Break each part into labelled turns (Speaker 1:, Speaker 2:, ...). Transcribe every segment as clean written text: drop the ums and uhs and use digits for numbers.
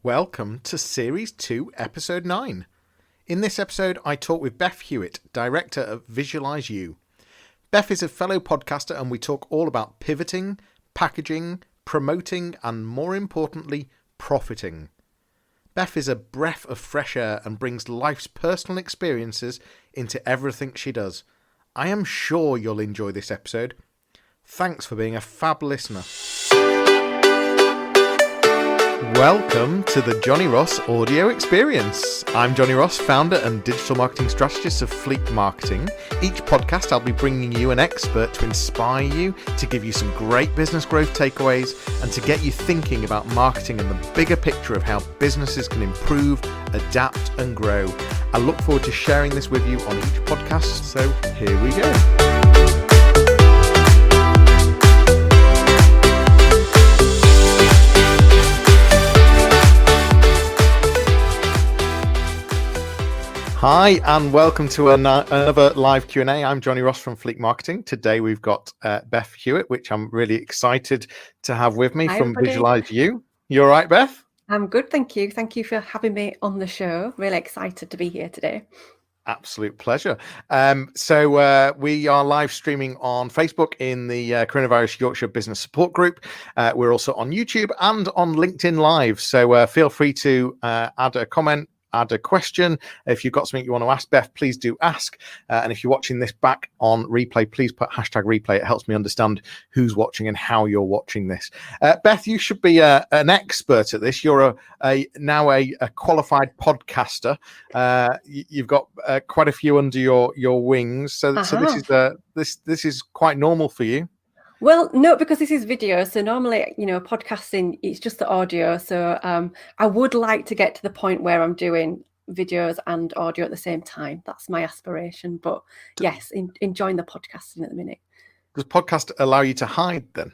Speaker 1: Welcome to Series 2, Episode 9. In this episode, I talk with Beth Hewitt, Director of Visualise You. Beth is a fellow podcaster and we talk all about pivoting, packaging, promoting and, more importantly, profiting. Beth is a breath of fresh air and brings life's personal experiences into everything she does. I am sure you'll enjoy this episode. Thanks for being a fab listener. Welcome to the Johnny Ross Audio Experience. I'm Johnny Ross, founder and digital marketing strategist of Fleek Marketing. Each podcast I'll be bringing you an expert to inspire you, to give you some great business growth takeaways, and to get you thinking about marketing and the bigger picture of how businesses can improve, adapt and grow. I look forward to sharing this with you on each podcast, so here we go. Hi and welcome to another live Q&A. I'm Johnny Ross from Fleek Marketing. Today we've got Beth Hewitt, which I'm really excited to have with me. Hi, from everybody. Visualise You. You all right, Beth?
Speaker 2: I'm good, thank you. Thank you for having me on the show. Really excited to be here today.
Speaker 1: Absolute pleasure. So we are live streaming on Facebook in the Coronavirus Yorkshire Business Support Group. We're also on YouTube and on LinkedIn Live. So feel free to add a comment, add a question. If you've got something you want to ask Beth, please do ask. And if you're watching this back on replay, please put hashtag replay. It helps me understand who's watching and how you're watching this. Beth, you should be an expert at this. You're now a qualified podcaster. You've got quite a few under your wings. So this is quite normal for you.
Speaker 2: Well, no, because this is video. So normally, podcasting, it's just the audio. So I would like to get to the point where I'm doing videos and audio at the same time. That's my aspiration. But yes, enjoying the podcasting at the minute.
Speaker 1: Does podcast allow you to hide then?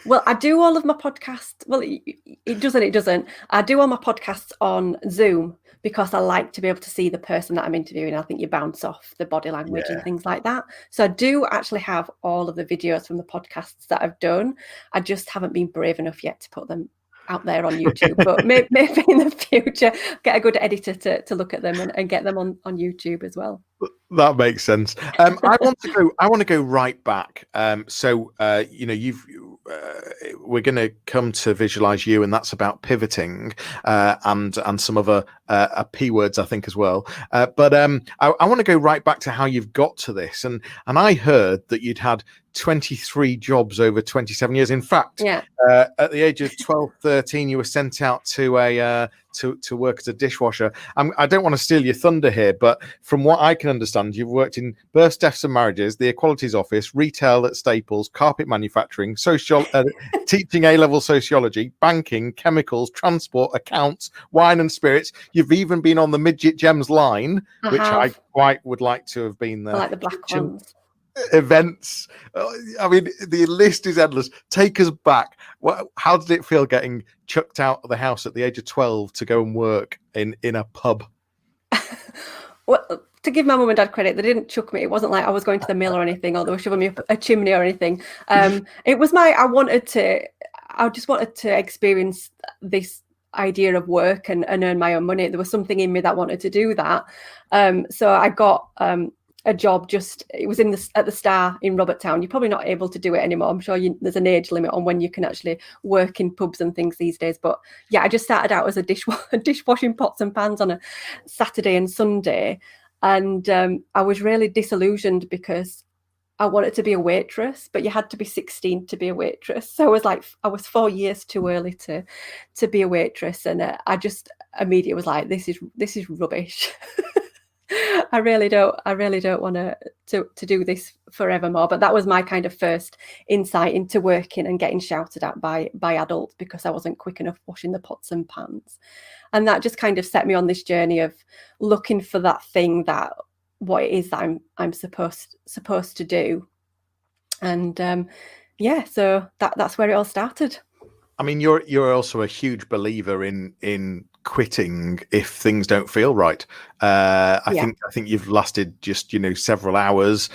Speaker 2: Well, I do all of my podcasts. Well, it doesn't. I do all my podcasts on Zoom because I like to be able to see the person that I'm interviewing. I think you bounce off the body language and things like that. So I do actually have all of the videos from the podcasts that I've done. I just haven't been brave enough yet to put them out there on YouTube. But maybe in the future, get a good editor to look at them and get them on YouTube as well.
Speaker 1: That makes sense. I want to go right back. We're going to come to Visualise You, and that's about pivoting and some other P words, I think, as well. But I want to go right back to how you've got to this. And I heard that you'd had 23 jobs over 27 years. In fact, at the age of 12, 13, you were sent out to work as a dishwasher. I don't want to steal your thunder here, but from what I can understand, you've worked in births, deaths and marriages, the Equalities Office, retail at Staples, carpet manufacturing, teaching A-level sociology, banking, chemicals, transport, accounts, wine and spirits. You've even been on the Midget Gems line, which I quite would like to have been there.
Speaker 2: I like the black ones.
Speaker 1: Events. I mean, the list is endless. Take us back. How did it feel getting chucked out of the house at the age of 12 to go and work in a pub?
Speaker 2: Well, to give my mum and dad credit, they didn't chuck me. It wasn't like I was going to the mill or anything, or they were shoving me up a chimney or anything. It was I just wanted to experience this idea of work and earn my own money. There was something in me that wanted to do that. So I got a job it was at the Star in Robertstown. You're probably not able to do it anymore. I'm sure there's an age limit on when you can actually work in pubs and things these days. But yeah, I just started out as a dishwashing pots and pans on a Saturday and Sunday. And I was really disillusioned because I wanted to be a waitress, but you had to be 16 to be a waitress. So I was 4 years too early to be a waitress. And I just immediately was like, this is rubbish. I really don't want to do this forevermore. But that was my kind of first insight into working and getting shouted at by adults because I wasn't quick enough washing the pots and pans. And that just kind of set me on this journey of looking for that thing what it is that I'm supposed to do. And so that's where it all started.
Speaker 1: I mean, you're also a huge believer in quitting if things don't feel right. I think you've lasted just several hours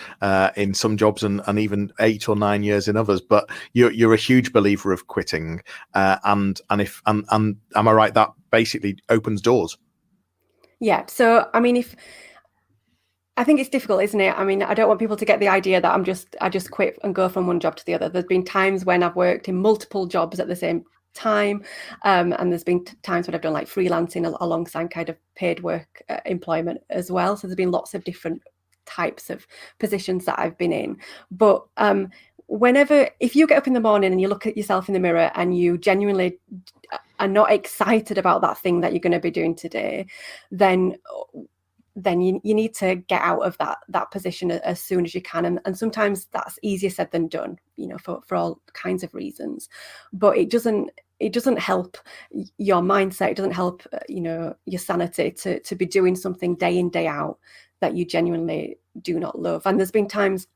Speaker 1: in some jobs and even 8 or 9 years in others. But you're a huge believer of quitting. And am I right that basically opens doors.
Speaker 2: Yeah. So, I mean, I think it's difficult, isn't it? I mean, I don't want people to get the idea that I just quit and go from one job to the other. There's been times when I've worked in multiple jobs at the same time, and there's been times when I've done like freelancing alongside kind of paid work employment as well. So there's been lots of different types of positions that I've been in. But if you get up in the morning and you look at yourself in the mirror and you genuinely are not excited about that thing that you're going to be doing today, then you need to get out of that position as soon as you can. And sometimes that's easier said than done, for all kinds of reasons. But it doesn't help your mindset. It doesn't help, your sanity to be doing something day in, day out that you genuinely do not love. And there's been times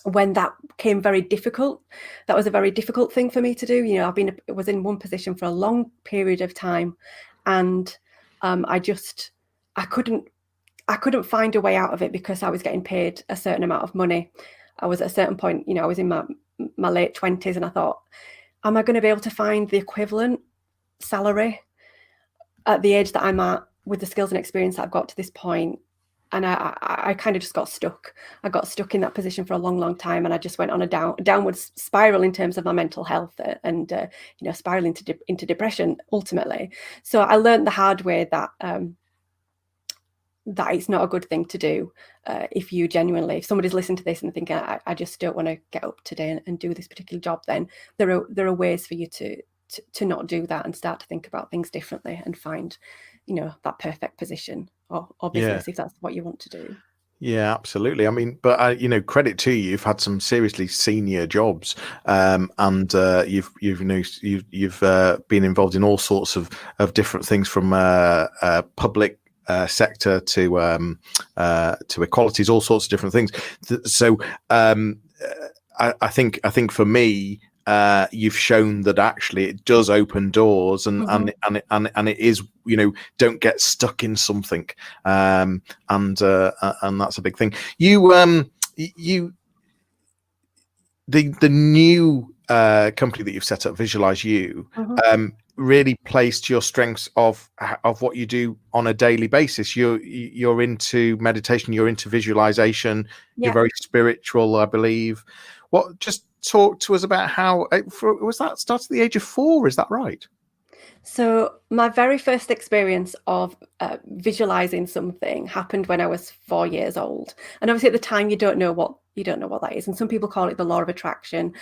Speaker 2: when that came very difficult. That was a very difficult thing for me to do. I was in one position for a long period of time, and I couldn't find a way out of it because I was getting paid a certain amount of money. I was at a certain point, I was in my late 20s, and I thought, am I going to be able to find the equivalent salary at the age that I'm at with the skills and experience that I've got to this point? And I kind of just got stuck. I got stuck in that position for a long, long time. And I just went on a downward spiral in terms of my mental health and spiraling into depression ultimately. So I learned the hard way that it's not a good thing to do. If somebody's listening to this and thinking, I just don't want to get up today and do this particular job, then there are ways for you to not do that and start to think about things differently and find, that perfect position or business, if that's what you want to do.
Speaker 1: Yeah, absolutely. I mean, but credit to you. You've had some seriously senior jobs, and you've been involved in all sorts of different things, from public sector to equalities, all sorts of different things. So I think for me, you've shown that actually it does open doors, and it is, don't get stuck in something, and that's a big thing. The new company that you've set up, Visualise You, really plays to your strengths of what you do on a daily basis. You're into meditation, you're into visualization, you're very spiritual, I believe. Just talk to us about how was that started at the age of 4? Is that right?
Speaker 2: So my very first experience of visualizing something happened when I was 4 years old. And obviously at the time you don't know what that is. And some people call it the law of attraction.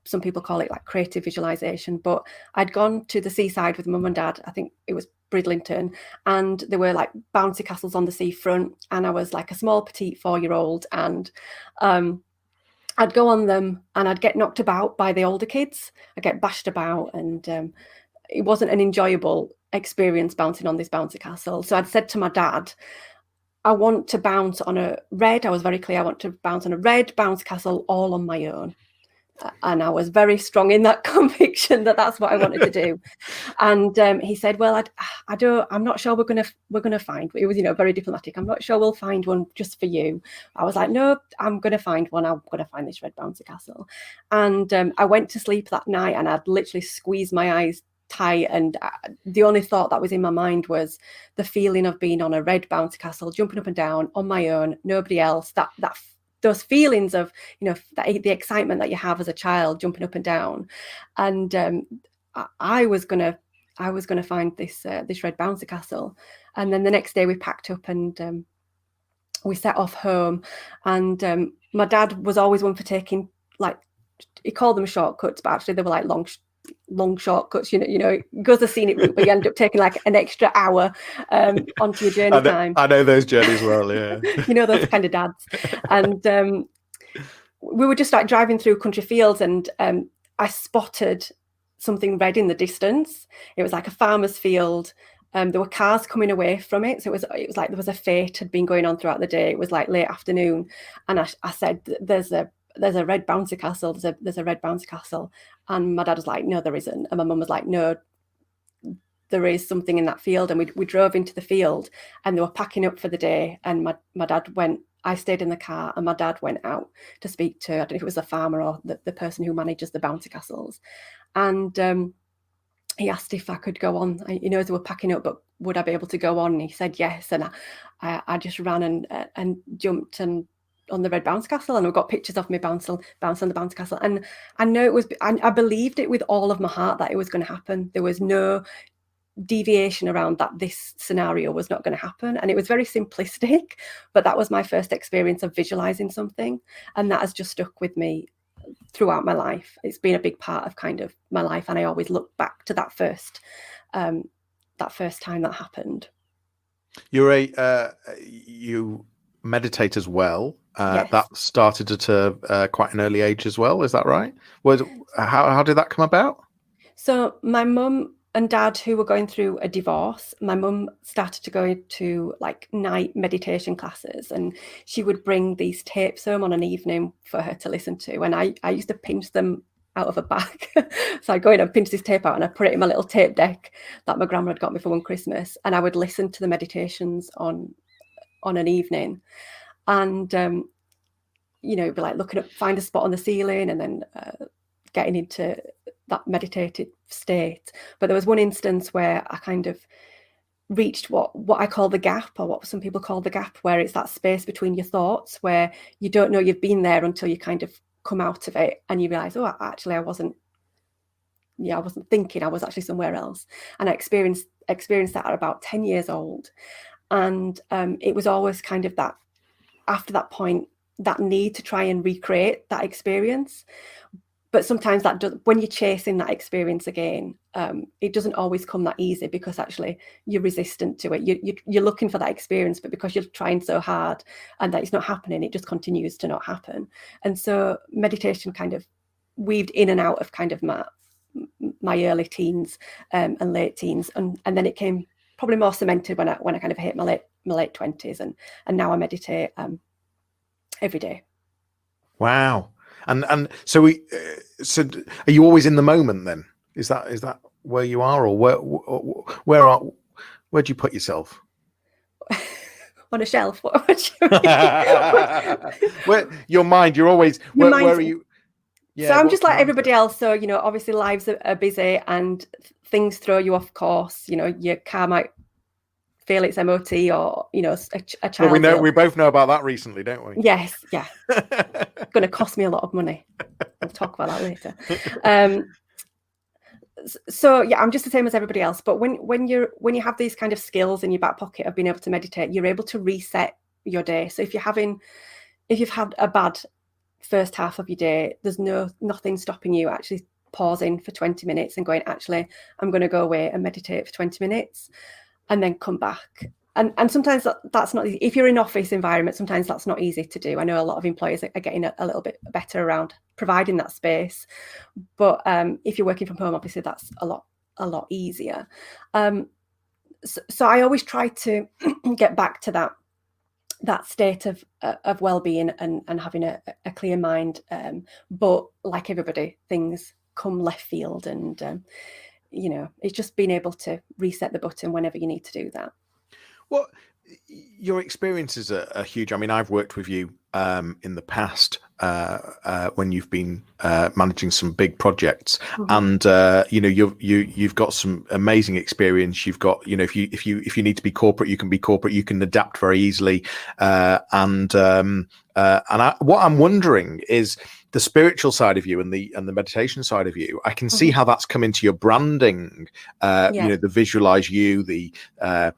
Speaker 2: Some people call it like creative visualization. But I'd gone to the seaside with mum and dad. I think it was Bridlington, and there were like bouncy castles on the seafront. And I was like a small petite 4-year-old, and I'd go on them and I'd get knocked about by the older kids. I'd get bashed about, and it wasn't an enjoyable experience bouncing on this bouncy castle. So I'd said to my dad, I want to bounce on I was very clear, I want to bounce on a red bouncy castle all on my own. And I was very strong in that conviction that that's what I wanted to do. And he said, well, I'm not sure we're going to find, it was, very diplomatic. I'm not sure we'll find one just for you. I was like, no, I'm going to find one. I'm going to find this red bouncy castle. And I went to sleep that night and I'd literally squeezed my eyes tight, and the only thought that was in my mind was the feeling of being on a red bouncy castle, jumping up and down on my own, nobody else. That those feelings of the excitement that you have as a child, jumping up and down. And I was gonna find this red bouncy castle. And then the next day we packed up and we set off home. And my dad was always one for taking, like, he called them shortcuts, but actually they were like long shortcuts, goes the scenic route, but you end up taking like an extra hour onto your journey time.
Speaker 1: I know those journeys well, yeah.
Speaker 2: Those kind of dads. And we were just like driving through country fields, and I spotted something red in the distance. It was like a farmer's field. There were cars coming away from it, so it was like there was a fete had been going on throughout the day. It was like late afternoon, and I said, there's a red bouncy castle, there's a red bouncy castle. And my dad was like, no, there isn't. And my mum was like, no, there is something in that field. And we drove into the field, and they were packing up for the day. And my dad went, I stayed in the car, and my dad went out to speak to, I don't know if it was the farmer or the person who manages the bouncy castles. And he asked if I could go on. He knows they were packing up, but would I be able to go on? And he said yes. And I just ran and jumped and on the red bounce castle, and I've got pictures of me bounce on the bounce castle. And I know it was, I believed it with all of my heart that it was going to happen. There was no deviation around that. This scenario was not going to happen. And it was very simplistic, but that was my first experience of visualizing something. And that has just stuck with me throughout my life. It's been a big part of kind of my life. And I always look back to that first time that happened.
Speaker 1: You meditate as well.
Speaker 2: Yes.
Speaker 1: That started at quite an early age as well. Is that right? How did that come about?
Speaker 2: So my mum and dad, who were going through a divorce, my mum started to go to like night meditation classes, and she would bring these tapes home on an evening for her to listen to. And I used to pinch them out of a bag. So I go in and pinch this tape out and I put it in my little tape deck that my grandma had got me for one Christmas. And I would listen to the meditations on an evening. And, be like looking up, find a spot on the ceiling, and then getting into that meditative state. But there was one instance where I kind of reached what I call the gap, or what some people call the gap, where it's that space between your thoughts where you don't know you've been there until you kind of come out of it and you realize, oh, actually I wasn't thinking, I was actually somewhere else. And I experienced that at about 10 years old. And it was always kind of that, after that point, that need to try and recreate that experience. But sometimes when you're chasing that experience again, it doesn't always come that easy, because actually you're resistant to it. You're looking for that experience, but because you're trying so hard and that it's not happening, it just continues to not happen. And so meditation kind of weaved in and out of kind of my early teens and late teens, and then it came probably more cemented when I kind of hit my late 20s, and now I meditate every day.
Speaker 1: Wow. And so are you always in the moment then? Is that where you are, or where do you put yourself?
Speaker 2: On a shelf? What would you mean?
Speaker 1: Where your mind? You're always where are you?
Speaker 2: Yeah, so I'm just like everybody else. So obviously lives are busy and things throw you off course. Your car might fail its MOT, or a child.
Speaker 1: Well, we both know about that recently, don't we?
Speaker 2: Yes, yeah. It's going to cost me a lot of money. We'll talk about that later. So yeah, I'm just the same as everybody else. But when you have these kind of skills in your back pocket of being able to meditate, you're able to reset your day. So if you've had a bad first half of your day, there's nothing stopping you actually pausing for 20 minutes and going, actually, I'm going to go away and meditate for 20 minutes. And then come back. And sometimes that's not easy. If you're in office environment, sometimes that's not easy to do. I know a lot of employers are getting a little bit better around providing that space. But if you're working from home, obviously that's a lot easier. So I always try to get back to that state of well-being and having a clear mind. But like everybody, things come left field, and it's just being able to reset the button whenever you need to do that.
Speaker 1: Well, your experiences are huge. I mean, I've worked with you in the past when you've been managing some big projects, and you've got some amazing experience. You've got if you need to be corporate, you can be corporate. You can adapt very easily, and what I'm wondering is the spiritual side of you and the meditation side of you. I can see how that's come into your branding. The Visualise You. I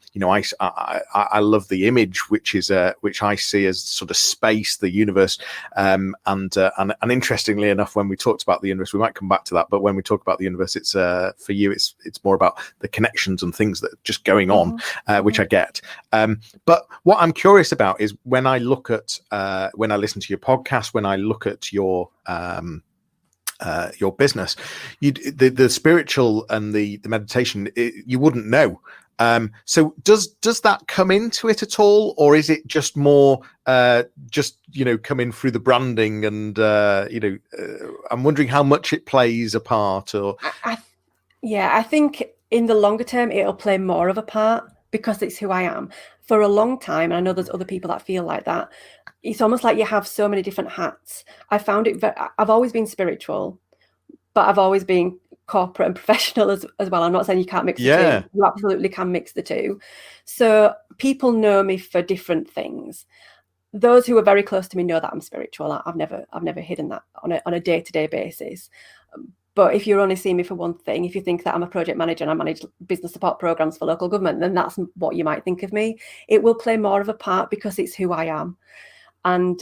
Speaker 1: love the image, which I see as sort of space, the universe, and interestingly enough, when we talked about the universe, we might come back to that. But when we talk about the universe, it's for you, it's more about the connections and things that are just going on, which I get. But what I'm curious about is when I look at when I listen to your podcast, when I look at your business, the spiritual and the meditation, you wouldn't know. So does that come into it at all, or is it just more coming through the branding and I'm wondering how much it plays a part? Or
Speaker 2: I think in the longer term it'll play more of a part, because it's who I am. For a long time, and I know there's other people that feel like that, it's almost like you have so many different hats. I found it I've always been spiritual, but I've always been corporate and professional as well. I'm not saying you can't mix the
Speaker 1: Yeah.
Speaker 2: two. You absolutely can mix the two. So people know me for different things. Those who are very close to me know that I'm spiritual. I've never hidden that on a day-to-day basis. But if you're only seeing me for one thing, if you think that I'm a project manager and I manage business support programs for local government, then that's what you might think of me. It will play more of a part because it's who I am. And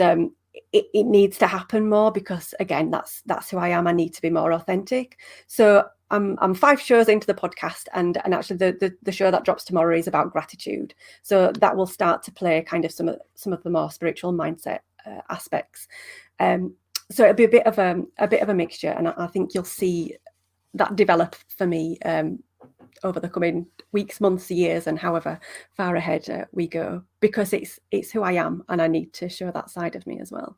Speaker 2: it needs to happen more because, again, that's who I am. I need to be more authentic. So I'm 5 shows into the podcast, and actually the show that drops tomorrow is about gratitude. So that will start to play kind of some of the more spiritual mindset aspects. So it'll be a bit of a mixture, and I think you'll see that develop for me over the coming weeks, months, years, and however far ahead we go, because it's who I am, and I need to show that side of me as well.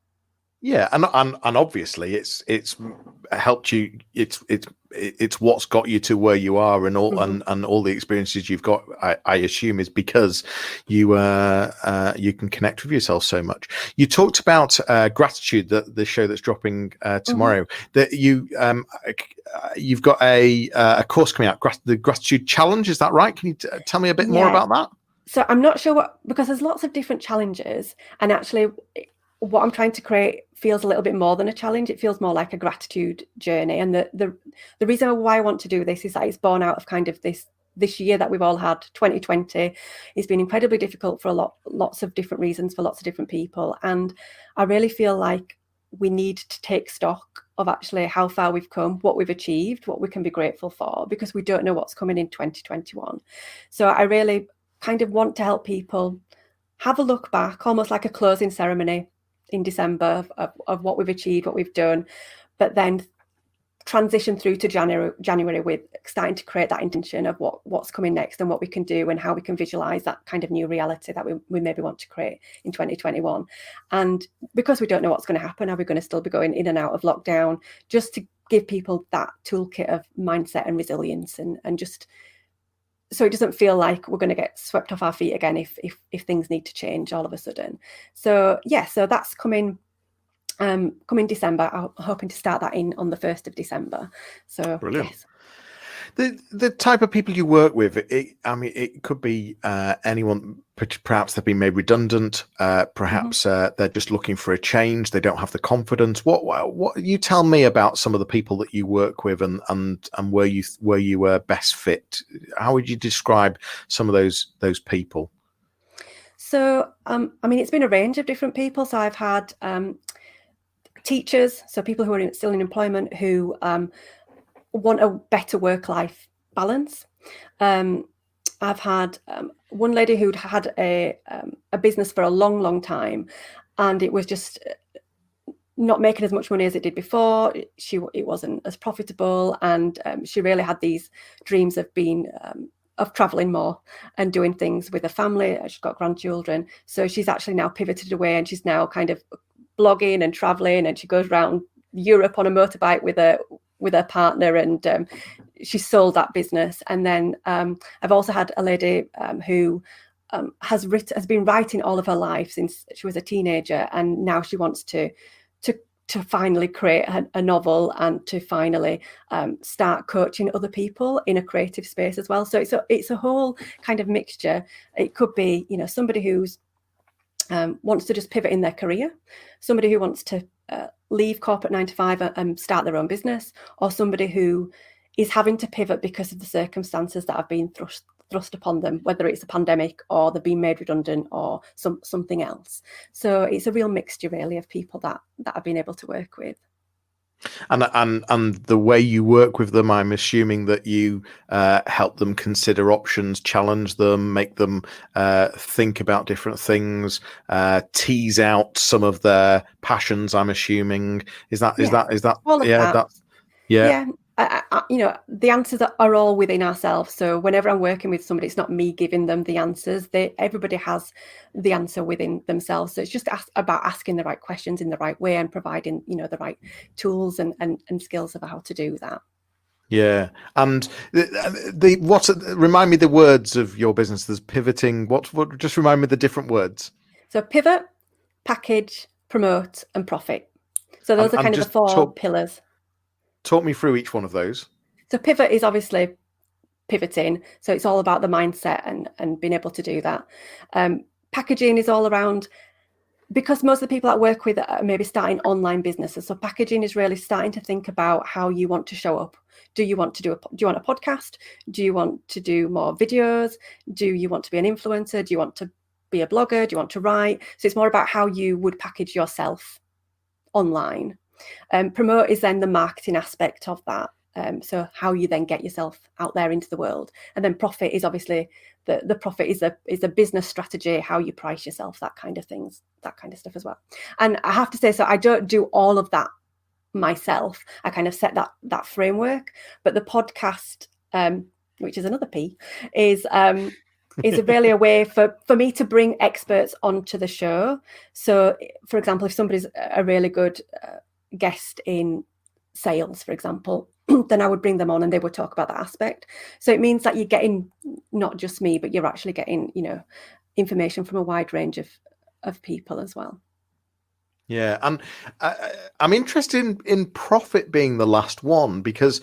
Speaker 1: Yeah, and obviously it's helped you. It's what's got you to where you are, and all and all the experiences you've got. I assume is because you can connect with yourself so much. You talked about gratitude, the show that's dropping tomorrow. That you've got a course coming out, the Gratitude Challenge. Is that right? Can you tell me a bit more about that?
Speaker 2: So I'm not sure because there's lots of different challenges, and actually what I'm trying to create feels a little bit more than a challenge. It feels more like a gratitude journey. And the reason why I want to do this is that it's born out of kind of this year that we've all had, 2020. It's been incredibly difficult for lots of different reasons for lots of different people. And I really feel like we need to take stock of actually how far we've come, what we've achieved, what we can be grateful for, because we don't know what's coming in 2021. So I really kind of want to help people have a look back, almost like a closing ceremony in December of what we've achieved, what we've done, but then transition through to January with starting to create that intention of what's coming next and what we can do and how we can visualize that kind of new reality that we maybe want to create in 2021. And because we don't know what's going to happen, are we going to still be going in and out of lockdown, just to give people that toolkit of mindset and resilience, and just so it doesn't feel like we're going to get swept off our feet again if things need to change all of a sudden. So so that's coming December. I'm hoping to start that on the 1st of December. So
Speaker 1: brilliant.
Speaker 2: Yes.
Speaker 1: The type of people you work with, it could be anyone. Perhaps they've been made redundant. Perhaps they're just looking for a change. They don't have the confidence. What you tell me about some of the people that you work with, and where you were best fit? How would you describe some of those people?
Speaker 2: So it's been a range of different people. So I've had teachers, so people who are still in employment who want a better work-life balance. I've had one lady who'd had a business for a long time, and it was just not making as much money as it did before. It wasn't as profitable, and she really had these dreams of being of traveling more and doing things with her family. She's got grandchildren, so she's actually now pivoted away, and she's now kind of blogging and traveling, and she goes around Europe on a motorbike with her partner, and she sold that business. And then I've also had a lady who has been writing all of her life since she was a teenager, and now she wants to finally create a novel, and to finally start coaching other people in a creative space as well. So it's a whole kind of mixture. It could be somebody who's wants to just pivot in their career, somebody who wants to leave corporate 9 to 5 and start their own business, or somebody who is having to pivot because of the circumstances that have been thrust upon them, whether it's a pandemic or they've been made redundant or something else. So it's a real mixture really of people that I've been able to work with.
Speaker 1: And the way you work with them, I'm assuming that you help them consider options, challenge them, make them think about different things, tease out some of their passions. I'm assuming is that
Speaker 2: all of that.
Speaker 1: Yeah.
Speaker 2: The answers are all within ourselves. So whenever I'm working with somebody, it's not me giving them the answers. Everybody has the answer within themselves. So it's just about asking the right questions in the right way and providing, the right tools and skills of how to do that.
Speaker 1: Yeah. And remind me the words of your business. There's pivoting. What just remind me the different words.
Speaker 2: So pivot, package, promote, and profit. So those are kind of the 4 pillars.
Speaker 1: Talk me through each one of those.
Speaker 2: So pivot is obviously pivoting. So it's all about the mindset and being able to do that. Packaging is all around, because most of the people I work with are maybe starting online businesses. So packaging is really starting to think about how you want to show up. Do you want a podcast? Do you want to do more videos? Do you want to be an influencer? Do you want to be a blogger? Do you want to write? So it's more about how you would package yourself online. Promote is then the marketing aspect of that. So how you then get yourself out there into the world. And then profit is obviously the profit is a business strategy, how you price yourself, that kind of things, that kind of stuff as well. And I have to say, so I don't do all of that myself. I kind of set that framework, but the podcast, which is another P, is really a way for me to bring experts onto the show. So for example, if somebody's a really good guest in sales, for example, then I would bring them on and they would talk about that aspect. So it means that you're getting not just me, but you're actually getting, information from a wide range of people as well.
Speaker 1: Yeah, and I'm interested in profit being the last one, because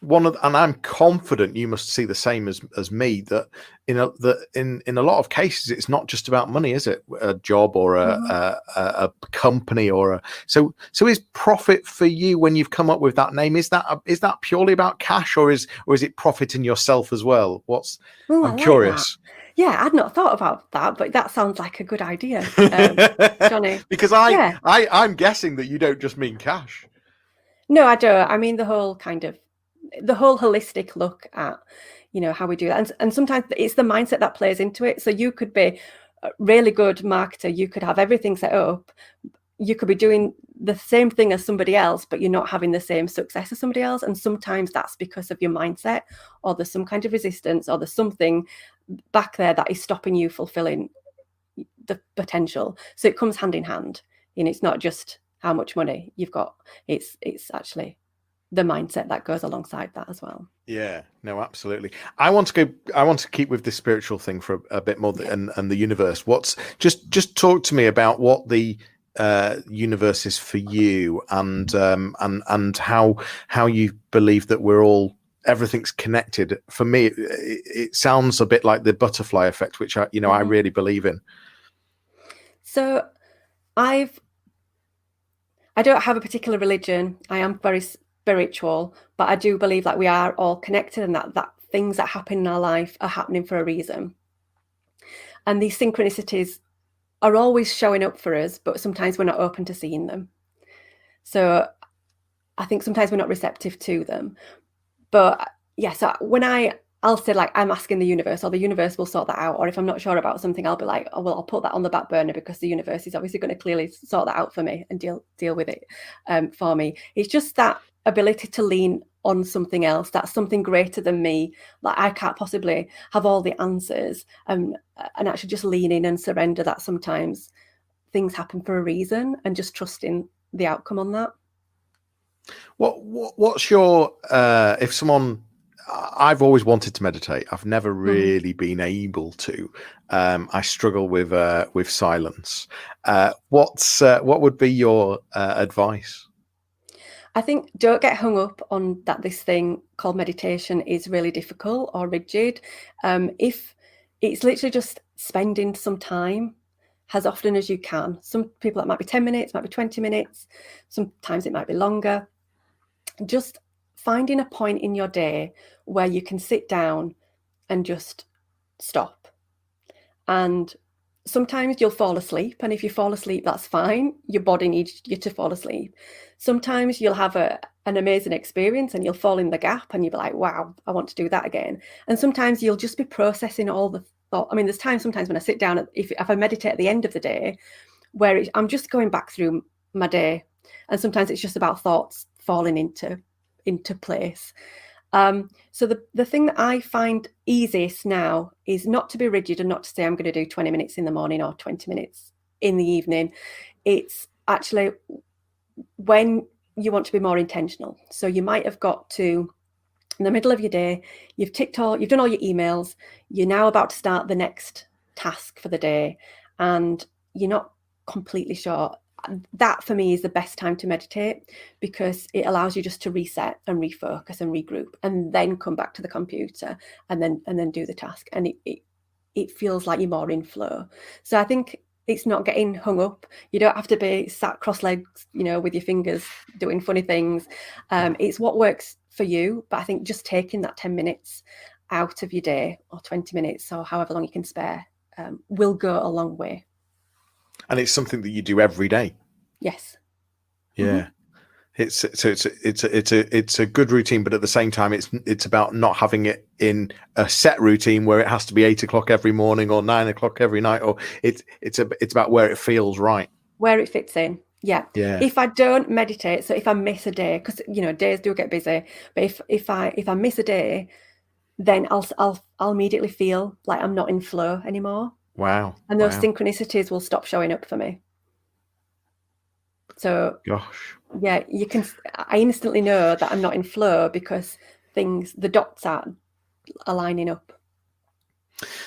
Speaker 1: and I'm confident you must see the same as me, that in a lot of cases it's not just about money, is it? A job or a company so is profit for you, when you've come up with that name, is that purely about cash, or is it profit in yourself as well? I'm curious.
Speaker 2: Yeah, I'd not thought about that, but that sounds like a good idea, Johnny.
Speaker 1: Because I'm guessing that you don't just mean cash.
Speaker 2: No, I don't. I mean the whole holistic look at, how we do that. And sometimes it's the mindset that plays into it. So you could be a really good marketer. You could have everything set up. You could be doing the same thing as somebody else, but you're not having the same success as somebody else. And sometimes that's because of your mindset, or there's some kind of resistance, or there's something back there that is stopping you fulfilling the potential. So it comes hand in hand. It's not just how much money you've got. It's actually the mindset that goes alongside that as well.
Speaker 1: Yeah, no, absolutely. I want to keep with this spiritual thing for a bit more, and the universe. Just talk to me about what the universe is for you, and how you believe that everything's connected. For me, it sounds a bit like the butterfly effect, which I really believe in.
Speaker 2: So I don't have a particular religion. I am very spiritual, but I do believe that we are all connected, and that things that happen in our life are happening for a reason. And these synchronicities are always showing up for us, but sometimes we're not open to seeing them. So I think sometimes we're not receptive to them. But yeah, so when I'll say, like, I'm asking the universe, or the universe will sort that out. Or if I'm not sure about something, I'll be like, oh, well, I'll put that on the back burner, because the universe is obviously going to clearly sort that out for me and deal with it for me. It's just that ability to lean on something else, that's something greater than me. Like, I can't possibly have all the answers, and actually just lean in and surrender that sometimes things happen for a reason, and just trusting the outcome on that.
Speaker 1: What's your if someone, I've always wanted to meditate. I've never really been able to. I struggle with silence. What would be your advice?
Speaker 2: I think don't get hung up on that this thing called meditation is really difficult or rigid. If it's literally just spending some time as often as you can. Some people, it might be 10 minutes, might be 20 minutes. Sometimes it might be longer. Just finding a point in your day where you can sit down and just stop. And sometimes you'll fall asleep, and if you fall asleep, that's fine. Your body needs you to fall asleep. Sometimes you'll have an amazing experience and you'll fall in the gap and you'll be like, wow, I want to do that again. And sometimes you'll just be processing all the thought. I mean, there's times sometimes when I sit down, if I meditate at the end of the day, where I'm just going back through my day, and sometimes it's just about thoughts falling into place. So the thing that I find easiest now is not to be rigid, and not to say I'm going to do 20 minutes in the morning or 20 minutes in the evening. It's actually when you want to be more intentional. So you might have got to, in the middle of your day, you've done all your emails, you're now about to start the next task for the day, and you're not completely sure, that for me is the best time to meditate, because it allows you just to reset and refocus and regroup, and then come back to the computer and then do the task. And it feels like you're more in flow. So I think it's not getting hung up. You don't have to be sat cross legs, with your fingers doing funny things. It's what works for you. But I think just taking that 10 minutes out of your day, or 20 minutes, or however long you can spare, will go a long way.
Speaker 1: And it's something that you do every day.
Speaker 2: Yes.
Speaker 1: Yeah. It's a good routine, but at the same time, it's about not having it in a set routine where it has to be 8 o'clock every morning or 9 o'clock every night, or it's about where it feels right,
Speaker 2: where it fits in. Yeah. If I don't meditate, so if I miss a day, because days do get busy, but if I miss a day, then I'll immediately feel like I'm not in flow anymore.
Speaker 1: Wow.
Speaker 2: And those synchronicities will stop showing up for me. So
Speaker 1: gosh.
Speaker 2: Yeah, I instantly know that I'm not in flow because the dots aren't aligning up.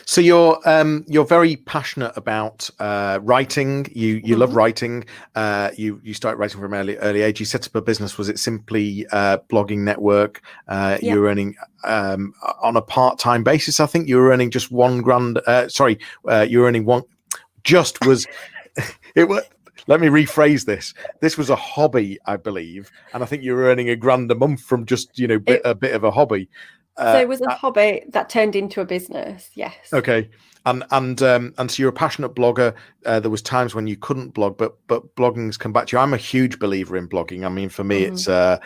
Speaker 1: So you're very passionate about writing. You love writing. You started writing from an early age. You set up a business. Was it simply blogging network? You were earning on a part-time basis. I think you were earning just $1,000. You were earning one. Just was it was. Let me rephrase this. This was a hobby, I believe, and I think you were earning $1,000 a month from just a bit of a hobby.
Speaker 2: So it was a hobby that turned into a business. Yes. Okay.
Speaker 1: And so you're a passionate blogger. There was times when you couldn't blog, but blogging's come back to you. I'm a huge believer in blogging. I mean, for me, it's one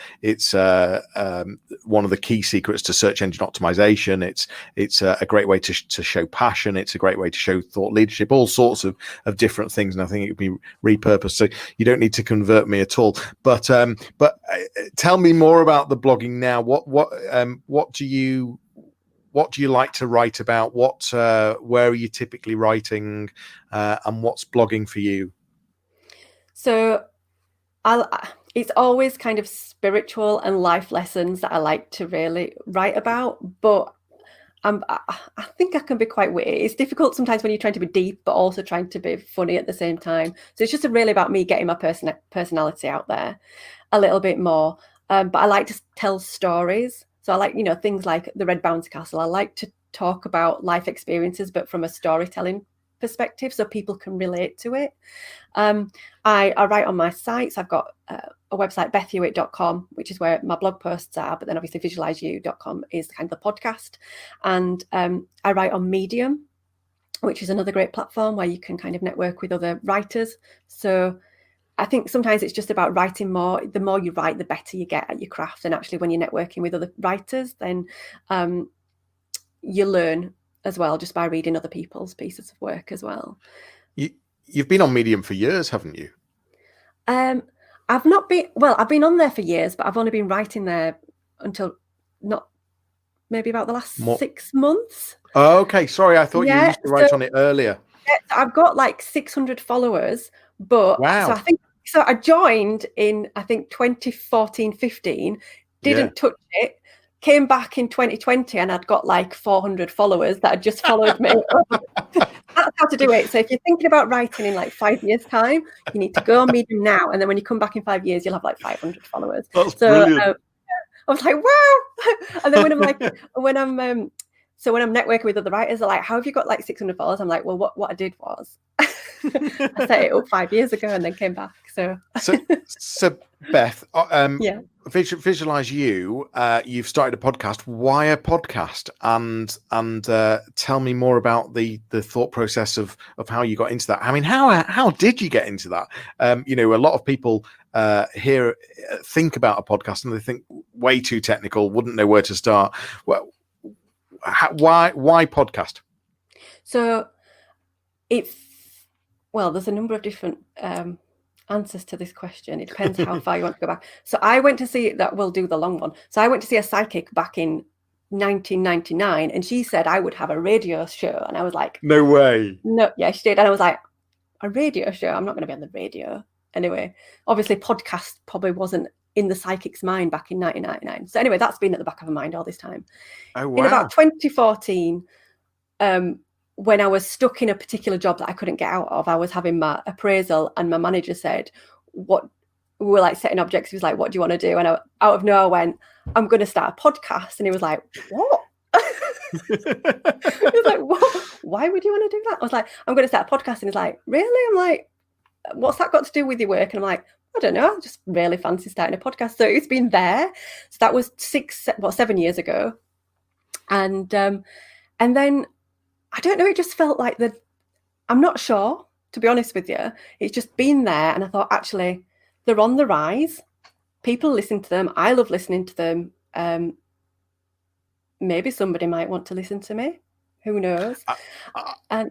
Speaker 1: of the key secrets to search engine optimization. It's a great way to show passion. It's a great way to show thought leadership, all sorts of different things. And I think it could be repurposed. So you don't need to convert me at all. But tell me more about the blogging now. What do you like to write about? Where are you typically writing, and what's blogging for you?
Speaker 2: So it's always kind of spiritual and life lessons that I like to really write about, but I think I can be quite witty. It's difficult sometimes when you're trying to be deep, but also trying to be funny at the same time. So it's just really about me getting my personality out there a little bit more. But I like to tell stories. So I like, things like the Red Bouncy Castle. I like to talk about life experiences, but from a storytelling perspective, so people can relate to it. I write on my sites. I've got a website, BethHewitt.com, which is where my blog posts are, but then obviously VisualizeYou.com is kind of the podcast. And I write on Medium, which is another great platform where you can kind of network with other writers. So I think sometimes it's just about writing more. The more you write, the better you get at your craft. And actually, when you're networking with other writers, then you learn as well, just by reading other people's pieces of work as well.
Speaker 1: You've been on Medium for years, haven't you?
Speaker 2: I've been on there for years, but I've only been writing there until maybe about the last 6 months.
Speaker 1: Oh, okay. Sorry, I thought you used to write on it earlier.
Speaker 2: Yeah, I've got like 600 followers, but
Speaker 1: wow.
Speaker 2: So I joined in, I think, 2014, 15, didn't touch it, came back in 2020 and I'd got like 400 followers that had just followed me. That's how to do it. So if you're thinking about writing in like 5 years' time, you need to go on Medium now. And then when you come back in 5 years, you'll have like 500 followers.
Speaker 1: That's brilliant.
Speaker 2: I was like, wow. And then when I'm networking with other writers, they're like, how have you got like 600 followers? I'm like, well, what I did was I set it up 5 years ago and then came back. So
Speaker 1: Beth, Visualise You. You've started a podcast. Why a podcast? And tell me more about the thought process of how you got into that. I mean, how did you get into that? A lot of people think about a podcast and they think way too technical, wouldn't know where to start. Well, why podcast?
Speaker 2: So there's a number of different answers to this question. It depends how far you want to go back. So I went to see that. We'll do the long one. So I went to see a psychic back in 1999, and she said I would have a radio show, and I was like,
Speaker 1: no way.
Speaker 2: No, yeah, she did, and I was like, a radio show? I'm not going to be on the radio. Anyway, obviously, podcast probably wasn't in the psychic's mind back in 1999. So anyway, that's been at the back of her mind all this time.
Speaker 1: Oh wow.
Speaker 2: In about 2014, when I was stuck in a particular job that I couldn't get out of, I was having my appraisal, and my manager said, "What?" We were like setting objectives. He was like, "What do you want to do?" And I, out of nowhere, went, "I'm going to start a podcast." And he was like, "What?" He was like, "What? Why would you want to do that?" I was like, "I'm going to start a podcast." And he's like, "Really?" I'm like, "What's that got to do with your work?" And I'm like, "I don't know. I just really fancy starting a podcast." So it's been there. So that was 7 years ago. And then I don't know. It just felt like I'm not sure, to be honest with you. It's just been there. And I thought, actually, they're on the rise. People listen to them. I love listening to them. Maybe somebody might want to listen to me. Who knows? I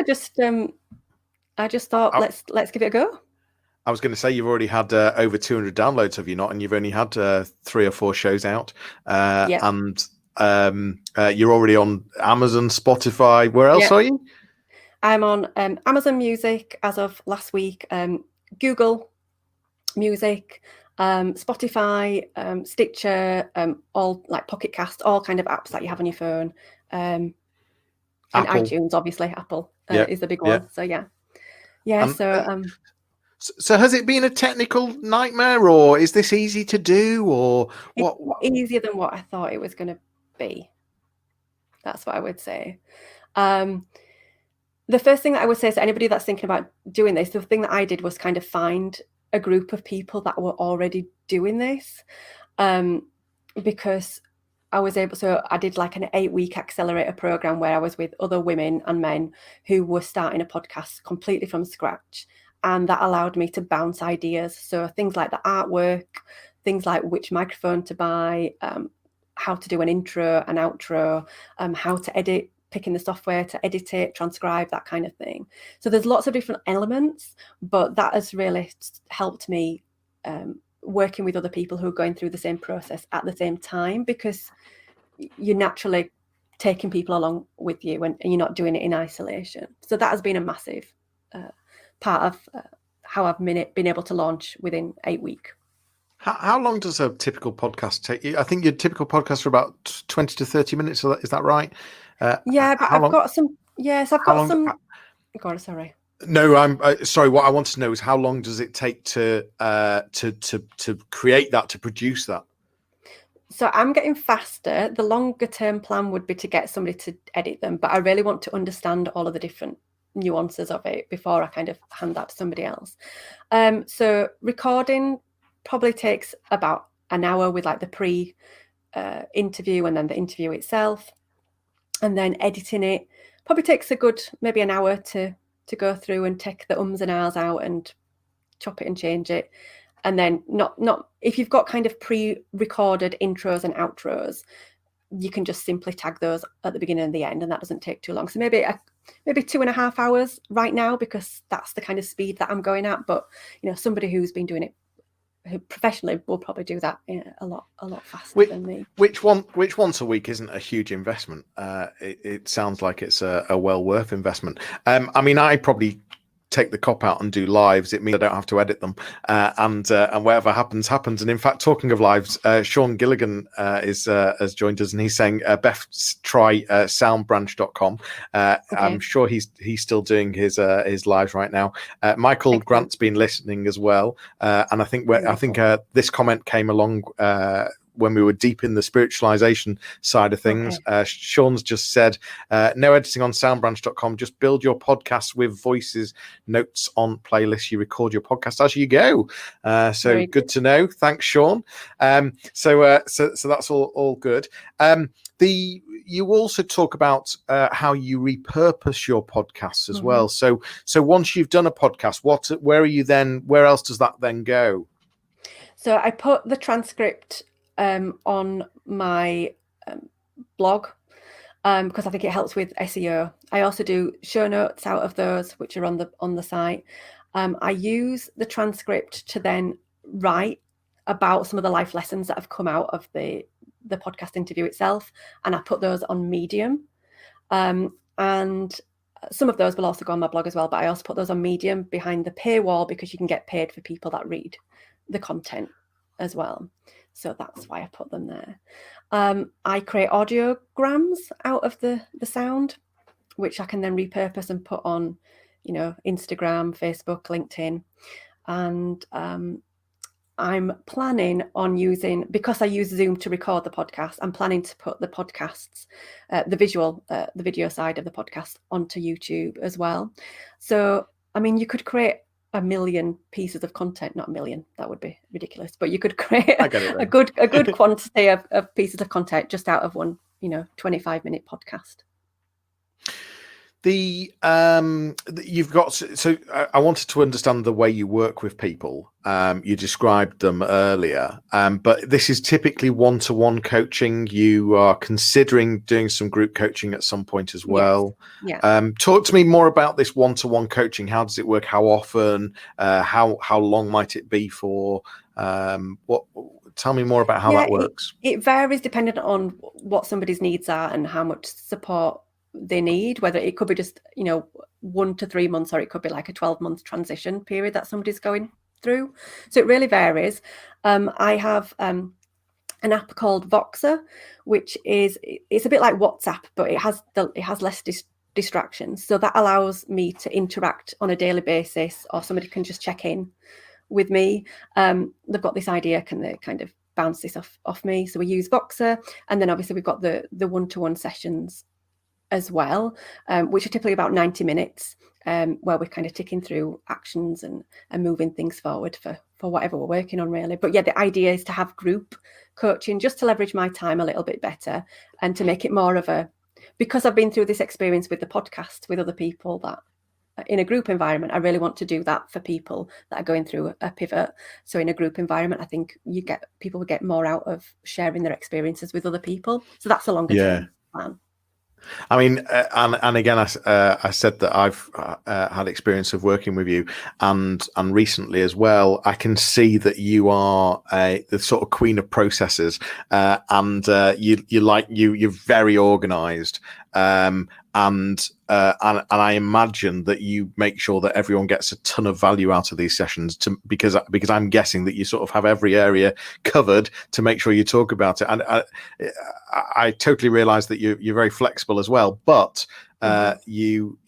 Speaker 2: just thought, let's give it a go.
Speaker 1: I was going to say, you've already had over 200 downloads, have you not? And you've only had 3 or 4 shows out. And you're already on Amazon, Spotify. Where else are you?
Speaker 2: I'm on Amazon Music as of last week, Google Music, Spotify, Stitcher, all like Pocket Cast, all kind of apps that you have on your phone, and iTunes, obviously. Apple is the big one. So
Speaker 1: so has it been a technical nightmare, or is this easy to do, or what?
Speaker 2: It's easier than what I thought it was going to be. That's what I would say. The first thing that I would say to anybody that's thinking about doing this, the thing that I did was kind of find a group of people that were already doing this, because I did like an 8-week accelerator program where I was with other women and men who were starting a podcast completely from scratch. And that allowed me to bounce ideas. So things like the artwork, things like which microphone to buy, how to do an intro, an outro, how to edit, picking the software to edit it, transcribe, that kind of thing. So there's lots of different elements, but that has really helped me working with other people who are going through the same process at the same time, because you're naturally taking people along with you and you're not doing it in isolation. So that has been a massive part of how I've been able to launch within 8 weeks.
Speaker 1: How long does a typical podcast take you? I think your typical podcast are about 20 to 30 minutes. Is that right?
Speaker 2: But I've got some. Yes, I've got some. God, sorry.
Speaker 1: No, I'm sorry. What I want to know is how long does it take to create that, to produce that?
Speaker 2: So I'm getting faster. The longer term plan would be to get somebody to edit them, but I really want to understand all of the different nuances of it before I kind of hand that to somebody else. So recording probably takes about an hour with like the pre interview and then the interview itself, and then editing it probably takes a good maybe an hour to go through and take the ums and ahs out and chop it and change it. And then not if you've got kind of pre-recorded intros and outros, you can just simply tag those at the beginning and the end, and that doesn't take too long. So maybe 2.5 hours right now, because that's the kind of speed that I'm going at. But somebody who's been doing it professionally will probably do that a lot faster than me.
Speaker 1: Which once a week isn't a huge investment. It sounds like it's a well worth investment. I mean, I probably take the cop out and do lives. It means I don't have to edit them, and whatever happens. And in fact, talking of lives, Sean Gilligan has joined us, and he's saying, Beth, try soundbranch.com. Okay. I'm sure he's still doing his lives right now. Michael Excellent. Grant's been listening as well, and I think this comment came along when we were deep in the spiritualization side of things. Okay. Sean's just said, no editing on soundbranch.com. Just build your podcast with voices, notes on playlists. You record your podcast as you go. So good to know. Thanks, Sean. So that's all good. You also talk about how you repurpose your podcasts as well. So once you've done a podcast, where else does that then go?
Speaker 2: So I put the transcript on my blog because I think it helps with SEO. I also do show notes out of those, which are on the site. I use the transcript to then write about some of the life lessons that have come out of the podcast interview itself, and I put those on Medium. And some of those will also go on my blog as well, but I also put those on Medium behind the paywall, because you can get paid for people that read the content as well. So that's why I put them there. I create audiograms out of the sound, which I can then repurpose and put on, Instagram, Facebook, LinkedIn. And I'm planning on using, because I use Zoom to record the podcast, I'm planning to put the podcasts, the video side of the podcast onto YouTube as well. So, I mean, you could create a million pieces of content, not a million, that would be ridiculous, but you could create a good quantity of pieces of content just out of one, 25-minute podcast.
Speaker 1: You've got, so I wanted to understand the way you work with people. You described them earlier, but this is typically one-to-one coaching. You are considering doing some group coaching at some point as well.
Speaker 2: Yes. Yeah.
Speaker 1: Talk to me more about this one-to-one coaching. How does it work? How often? How long might it be for? Tell me more about how that works.
Speaker 2: It varies depending on what somebody's needs are and how much support they need, whether it could be just 1 to 3 months, or it could be like a 12-month transition period that somebody's going through. So it really varies. I have an app called Voxer, which it's a bit like WhatsApp, but it has less distractions, so that allows me to interact on a daily basis, or somebody can just check in with me. They've got this idea, can they kind of bounce this off me? So we use Voxer, and then obviously we've got the one-to-one sessions as well, which are typically about 90 minutes, where we're kind of ticking through actions and moving things forward for whatever we're working on, really. But yeah, the idea is to have group coaching just to leverage my time a little bit better, and to make it more of because I've been through this experience with the podcast with other people, that in a group environment, I really want to do that for people that are going through a pivot. So in a group environment, I think people will get more out of sharing their experiences with other people. So that's a longer term plan.
Speaker 1: I mean, and again, I said that I've had experience of working with you, and recently as well. I can see that you are the sort of queen of processes, and you're very organised, and I imagine that you make sure that everyone gets a ton of value out of these sessions, because I'm guessing that you sort of have every area covered to make sure you talk about it. And I totally realise that you're very flexible as well, but you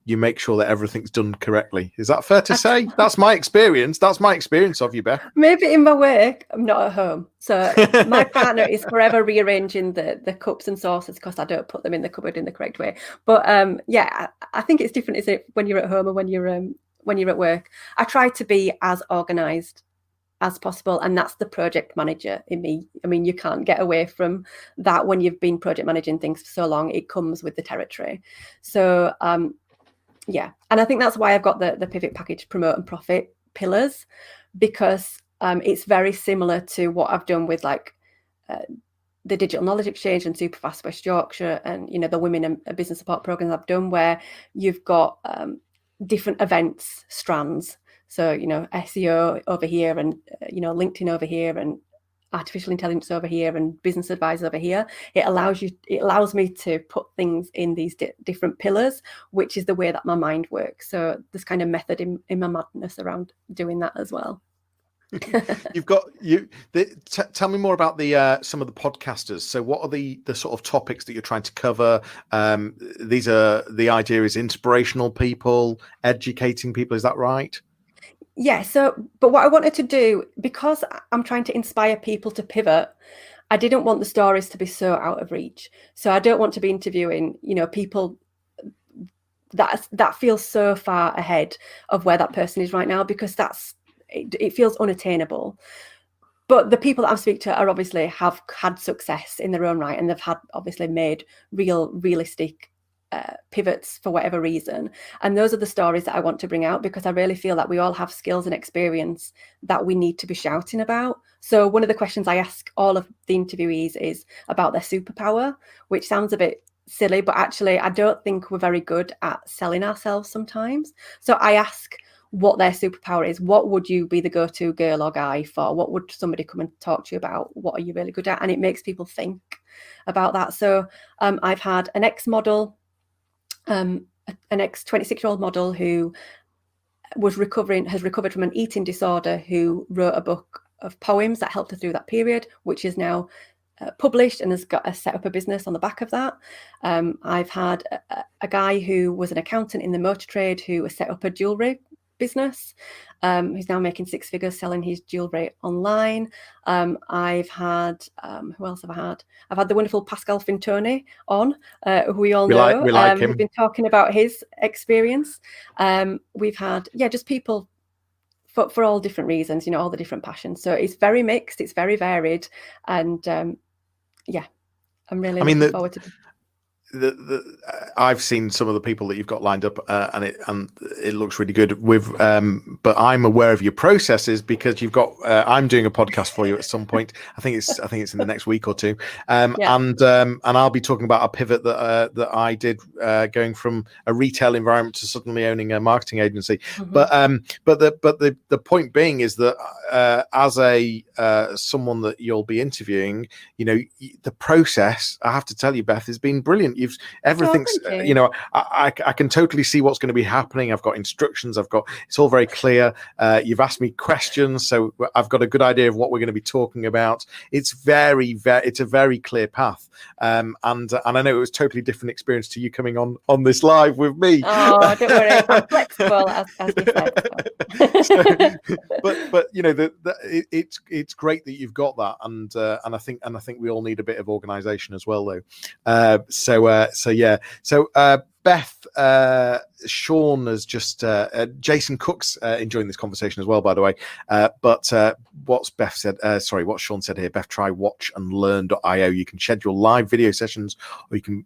Speaker 1: make sure that everything's done correctly. Is that fair to say? That's my experience. That's my experience of you, Beth.
Speaker 2: Maybe in my work, I'm not at home. So my partner is forever rearranging the cups and saucers because I don't put them in the cupboard in the correct way. But yeah, I think it's different, isn't it, when you're at home or when you're at work. I try to be as organised as possible, and that's the project manager in me. I mean, you can't get away from that when you've been project managing things for so long. It comes with the territory. So yeah, and I think that's why I've got the pivot package, promote and profit pillars, because it's very similar to what I've done with like the Digital Knowledge Exchange and Superfast West Yorkshire, and the women and business support programs I've done, where you've got different events strands. So, SEO over here, and, LinkedIn over here, and artificial intelligence over here, and business advisors over here. It allows me to put things in these different pillars, which is the way that my mind works. So there's kind of method in my madness around doing that as well.
Speaker 1: Tell me more about some of the podcasters. So what are the sort of topics that you're trying to cover? The idea is inspirational people, educating people. Is that right?
Speaker 2: Yeah. But what I wanted to do, because I'm trying to inspire people to pivot, I didn't want the stories to be so out of reach. So I don't want to be interviewing, people that feel so far ahead of where that person is right now, because it feels unattainable. But the people that I speak to are obviously have had success in their own right, and they've obviously made realistic pivots for whatever reason. And those are the stories that I want to bring out, because I really feel that we all have skills and experience that we need to be shouting about. So one of the questions I ask all of the interviewees is about their superpower, which sounds a bit silly, but actually I don't think we're very good at selling ourselves sometimes. So I ask what their superpower is. What would you be the go-to girl or guy for? What would somebody come and talk to you about? What are you really good at? And it makes people think about that. So I've had an ex-model, an ex-26-year-old model who has recovered from an eating disorder, who wrote a book of poems that helped her through that period, which is now published and has got set up a business on the back of that. I've had a guy who was an accountant in the motor trade who has set up a jewellery business. He's now making 6 figures selling his jewellery online. I've had, who else have I had? I've had the wonderful Pascal Fintoni on, who we all know.
Speaker 1: We like him.
Speaker 2: Who's been talking about his experience. We've had, just people for all different reasons, all the different passions. So it's very mixed, it's very varied, and I'm really looking forward to
Speaker 1: I've seen some of the people that you've got lined up, and it looks really good. But I'm aware of your processes because you've got. I'm doing a podcast for you at some point. I think it's in the next week or two, and I'll be talking about a pivot that I did, going from a retail environment to suddenly owning a marketing agency. Mm-hmm. But the point being is that as someone that you'll be interviewing, the process, I have to tell you, Beth, has been brilliant. Everything's, I can totally see what's going to be happening. I've got instructions. It's all very clear. You've asked me questions, so I've got a good idea of what we're going to be talking about. It's it's a very clear path. And I know it was a totally different experience to you coming on this live with me.
Speaker 2: Oh, don't worry, I'm flexible, as we said.
Speaker 1: But it's great that you've got that, and I think we all need a bit of organisation as well, though. So Beth, Sean has just Jason Cook's enjoying this conversation as well, by the way. But what Sean said here, Beth, try watchandlearn.io. You can schedule live video sessions, or you can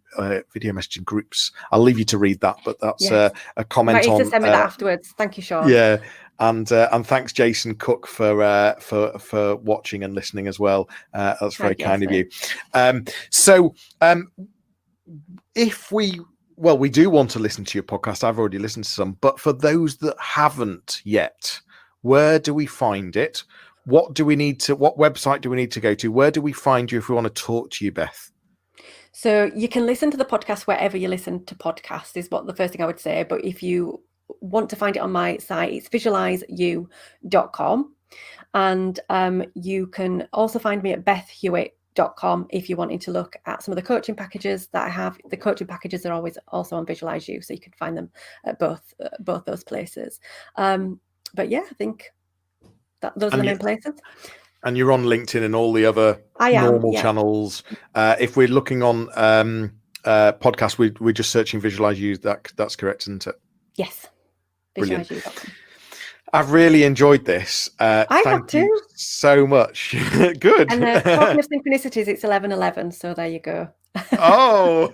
Speaker 1: video messaging groups. I'll leave you to read that, but that's a comment
Speaker 2: right,
Speaker 1: on.
Speaker 2: to send me that afterwards. Thank you, Sean.
Speaker 1: Yeah. And thanks, Jason Cook, for watching and listening as well. That's very kind of you. If we do want to listen to your podcast. I've already listened to some, but for those that haven't yet, where do we find it? What website do we need to go to? Where do we find you if we want to talk to you, Beth?
Speaker 2: So you can listen to the podcast wherever you listen to podcasts, is what the first thing I would say. But if you want to find it on my site, it's visualiseyou.com. And you can also find me at BethHewitt.com if you're wanting to look at some of the coaching packages that I have. The coaching packages are always also on Visualise You, so you can find them at both those places. But yeah, I think those are the main places.
Speaker 1: And you're on LinkedIn and all the other normal channels. If we're looking on podcasts, we're just searching Visualise You. That's correct, isn't it?
Speaker 2: Yes.
Speaker 1: Brilliant. I've really enjoyed this.
Speaker 2: I have too.
Speaker 1: You so much. Good.
Speaker 2: And talking of synchronicities, it's 11:11, so there you go.
Speaker 1: Oh,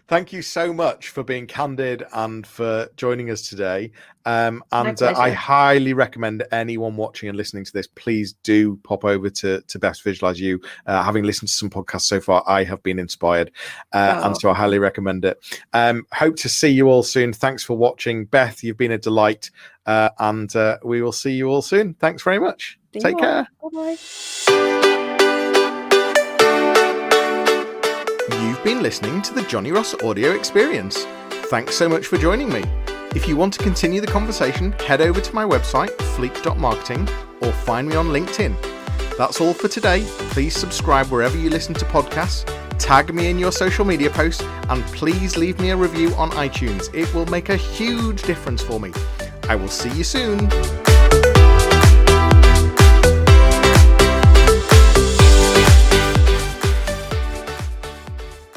Speaker 1: thank you so much for being candid and for joining us today. I highly recommend anyone watching and listening to this, please do pop over to Beth's Visualise You. Having listened to some podcasts so far, I have been inspired, and so I highly recommend it. Hope to see you all soon. Thanks for watching. Beth, you've been a delight, and we will see you all soon. Thanks very much. Take care.
Speaker 2: Bye-bye.
Speaker 1: You've been listening to the Johnny Ross audio experience. Thanks so much for joining me. If you want to continue the conversation, head over to my website, fleek.marketing, or find me on LinkedIn. That's all for today. Please subscribe wherever you listen to podcasts, tag me in your social media posts, and please leave me a review on iTunes. It will make a huge difference for me. I will see you soon.